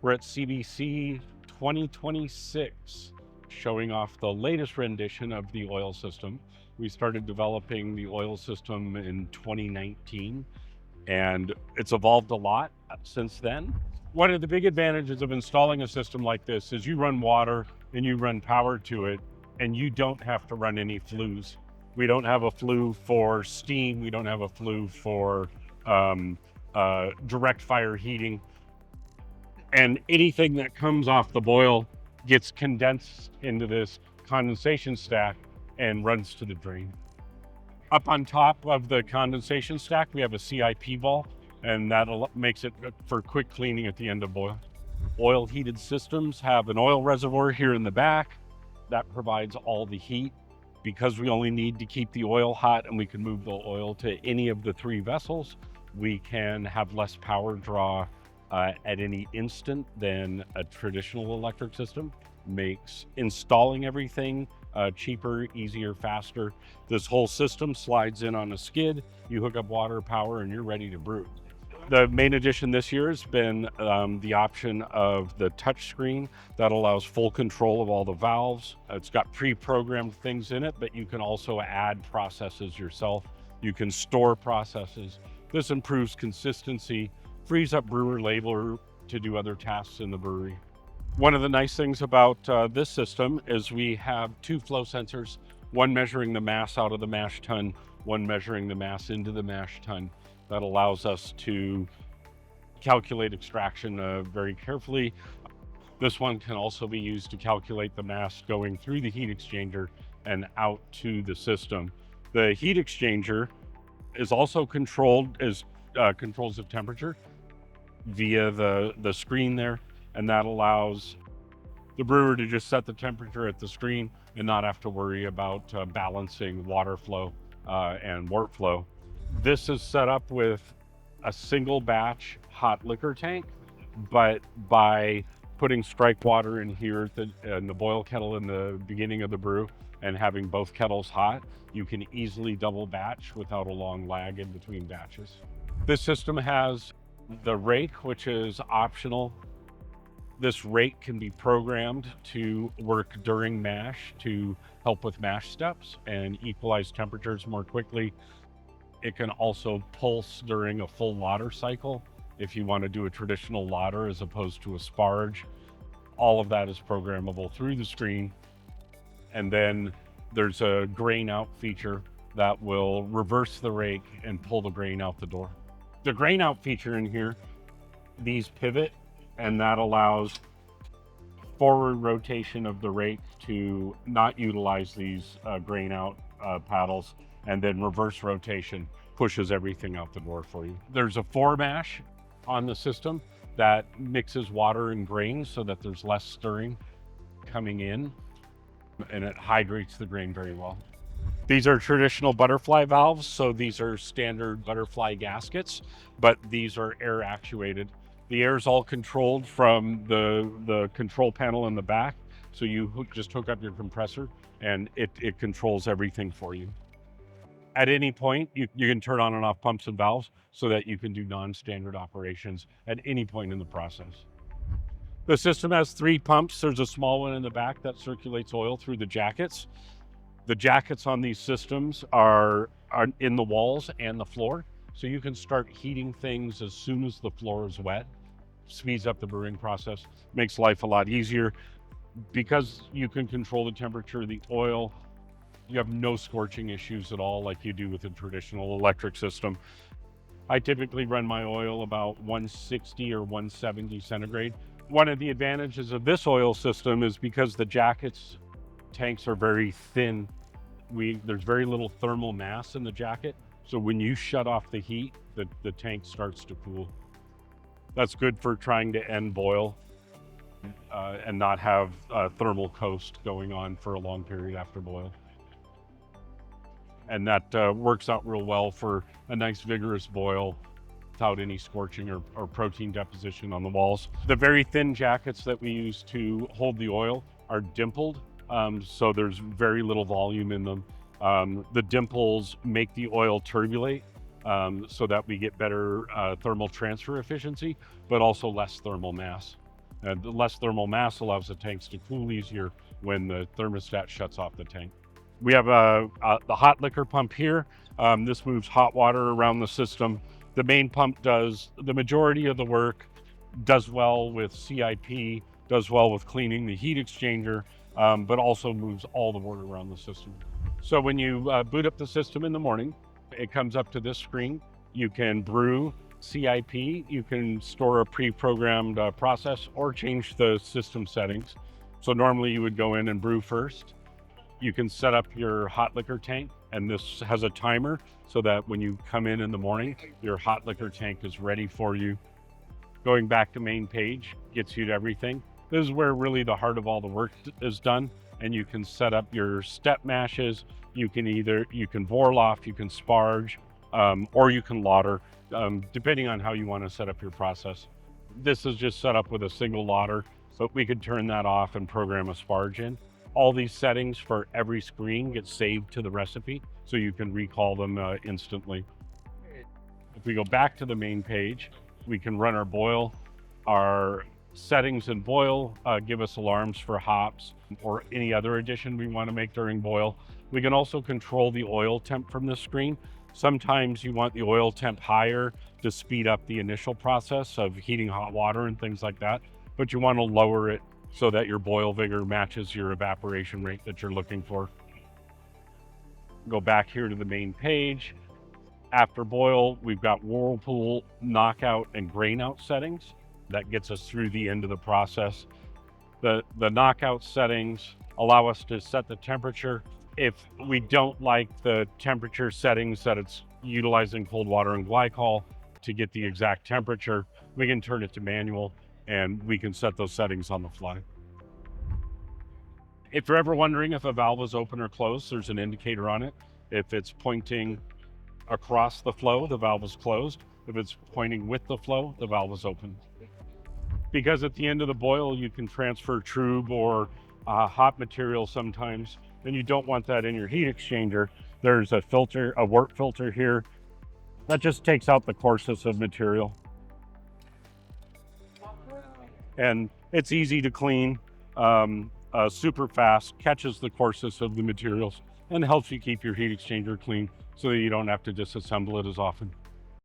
We're at CBC 2026, showing off the latest rendition of the oil system. We started developing the oil system in 2019, and it's evolved a lot since then. One of the big advantages of installing a system like this is you run water and you run power to it, and you don't have to run any flues. We don't have a flue for steam. We don't have a flue for direct fire heating. And anything that comes off the boil gets condensed into this condensation stack and runs to the drain. Up on top of the condensation stack, we have a CIP valve, and that makes it for quick cleaning at the end of boil. Oil heated systems have an oil reservoir here in the back that provides all the heat. Because we only need to keep the oil hot and we can move the oil to any of the 3 vessels, we can have less power draw at any instant than a traditional electric system. Makes installing everything cheaper, easier, faster. This whole system slides in on a skid, you hook up water, power, and you're ready to brew. The main addition this year has been the option of the touch screen that allows full control of all the valves. It's got pre-programmed things in it, but you can also add processes yourself. You can store processes. This improves consistency, frees up brewer labour to do other tasks in the brewery. One of the nice things about this system is we have 2 flow sensors, one measuring the mass out of the mash tun, one measuring the mass into the mash tun. That allows us to calculate extraction very carefully. This one can also be used to calculate the mass going through the heat exchanger and out to the system. The heat exchanger is also controlled as controls of temperature via the screen there, and that allows the brewer to just set the temperature at the screen and not have to worry about balancing water flow and wort flow. This is set up with a single batch hot liquor tank, but by putting strike water in here in the boil kettle in the beginning of the brew and having both kettles hot, you can easily double batch without a long lag in between batches. This system has the rake, which is optional. This rake can be programmed to work during mash to help with mash steps and equalize temperatures more quickly. It can also pulse during a full lauter cycle if you want to do a traditional lauter as opposed to a sparge. All of that is programmable through the screen. And then there's a grain out feature that will reverse the rake and pull the grain out the door. The grain out feature in here, these pivot, and that allows forward rotation of the rake to not utilize these grain out paddles, and then reverse rotation pushes everything out the door for you. There's a 4 mash on the system that mixes water and grain so that there's less stirring coming in, and it hydrates the grain very well. These are traditional butterfly valves, so these are standard butterfly gaskets, but these are air actuated. The air is all controlled from the control panel in the back, so you just hook up your compressor and it controls everything for you. At any point, you can turn on and off pumps and valves so that you can do non-standard operations at any point in the process. The system has 3 pumps. There's a small one in the back that circulates oil through the jackets. The jackets on these systems are in the walls and the floor, so you can start heating things as soon as the floor is wet. Speeds up the brewing process, makes life a lot easier. Because you can control the temperature of the oil, you have no scorching issues at all like you do with a traditional electric system. I typically run my oil about 160 or 170 centigrade. One of the advantages of this oil system is because the jackets tanks are very thin. There's very little thermal mass in the jacket, so when you shut off the heat, the tank starts to cool. That's good for trying to end boil and not have thermal coast going on for a long period after boil. And that works out real well for a nice vigorous boil without any scorching or protein deposition on the walls. The very thin jackets that we use to hold the oil are dimpled, so there's very little volume in them. The dimples make the oil turbulate so that we get better thermal transfer efficiency, but also less thermal mass. The less thermal mass allows the tanks to cool easier when the thermostat shuts off the tank. We have the hot liquor pump here. This moves hot water around the system. The main pump does the majority of the work, does well with CIP, does well with cleaning the heat exchanger, but also moves all the water around the system. So when you boot up the system in the morning, it comes up to this screen. You can brew CIP, you can store a pre-programmed process or change the system settings. So normally you would go in and brew first. You can set up your hot liquor tank, and this has a timer so that when you come in the morning, your hot liquor tank is ready for you. Going back to main page gets you to everything. This is where really the heart of all the work is done, and you can set up your step mashes. You can Vorloff, you can sparge, or you can lauter, depending on how you want to set up your process. This is just set up with a single lauter, so we could turn that off and program a sparge in. All these settings for every screen get saved to the recipe, so you can recall them instantly. If we go back to the main page, we can run our boil. Our settings in boil give us alarms for hops or any other addition we want to make during boil. We can also control the oil temp from this screen. Sometimes you want the oil temp higher to speed up the initial process of heating hot water and things like that, but you want to lower it so that your boil vigor matches your evaporation rate that you're looking for. Go back here to the main page. After boil, we've got whirlpool, knockout, and grain out settings. That gets us through the end of the process. The knockout settings allow us to set the temperature. If we don't like the temperature settings that it's utilizing cold water and glycol to get the exact temperature, we can turn it to manual, and we can set those settings on the fly. If you're ever wondering if a valve is open or closed, there's an indicator on it. If it's pointing across the flow, the valve is closed. If it's pointing with the flow, the valve is open. Because at the end of the boil, you can transfer trube or hot material sometimes, and you don't want that in your heat exchanger. There's a filter, a wort filter here, that just takes out the coarsest of material. And it's easy to clean, super fast, catches the coarsest of the materials, and helps you keep your heat exchanger clean so that you don't have to disassemble it as often.